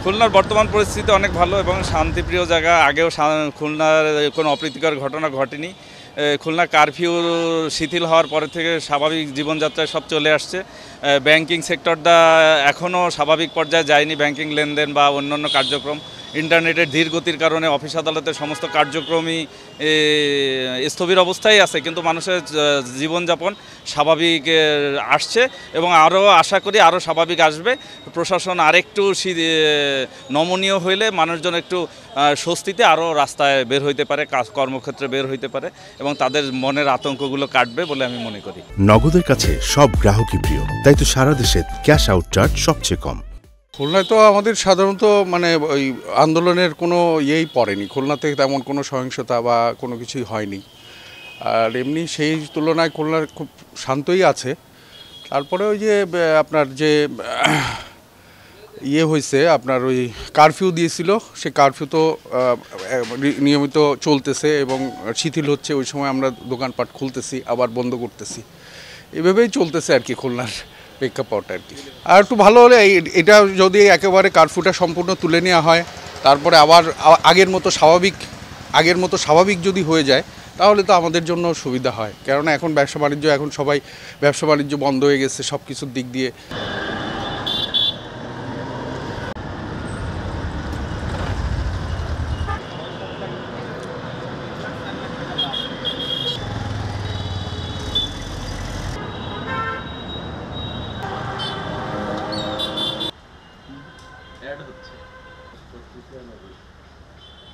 খুলনার বর্তমান পরিস্থিতি অনেক ভালো এবং শান্তিপ্রিয় জায়গা। আগেও খুলনার কোনো অপ্রীতিকর ঘটনা ঘটেনি। খুলনা কারফিউ শিথিল হওয়ার পরে থেকে স্বাভাবিক জীবনযাত্রায় সব চলে আসছে। ব্যাংকিং সেক্টরটা এখনও স্বাভাবিক পর্যায়ে যায়নি। ব্যাংকিং লেনদেন বা অন্যান্য কার্যক্রম, ইন্টারনেটের ধীর গতির কারণে অফিস আদালতের সমস্ত কার্যক্রমই স্থবির অবস্থায় আছে, কিন্তু মানুষের জীবনযাপন স্বাভাবিক আসছে এবং আরও আশা করি আরও স্বাভাবিক আসবে। প্রশাসন আরেকটু নমনীয় হইলে মানুষজন একটু স্বস্তিতে আরও রাস্তায় বের হইতে পারে, কর্মক্ষেত্রে বের হইতে পারে এবং তাদের মনের আতঙ্কগুলো কাটবে বলে আমি মনে করি। নগদের কাছে সব গ্রাহকই প্রিয়, তাই তো সারা দেশে ক্যাশ আউট চার্জ সবচেয়ে কম। খুলনায় তো আমাদের সাধারণত ওই আন্দোলনের কোনো ইয়েই পড়েনি, খুলনাতে তেমন কোনো সহিংসতা বা কোনো কিছুই হয়নি। আর এমনি সেই তুলনায় খুলনার খুব শান্তই আছে। তারপরে ওই যে আপনার যে ইয়ে হয়েছে, আপনার ওই কারফিউ দিয়েছিল, সে কারফিউ তো নিয়মিত চলতেছে এবং শিথিল হচ্ছে। ওই সময় আমরা দোকানপাট খুলতেছি, আবার বন্ধ করতেছি, এভাবেই চলতেছে আর কি খুলনার প্রেক্ষাপট আর কি। আর একটু ভালো হলে এটা যদি একেবারে কারফিউটা সম্পূর্ণ তুলে নেওয়া হয়, তারপরে আবার আগের মতো স্বাভাবিক যদি হয়ে যায়, তাহলে তো আমাদের জন্য সুবিধা হয়। কেননা এখন ব্যবসা বাণিজ্য সবাই ব্যবসা বাণিজ্য বন্ধ হয়ে গেছে সব কিছুর দিক দিয়ে।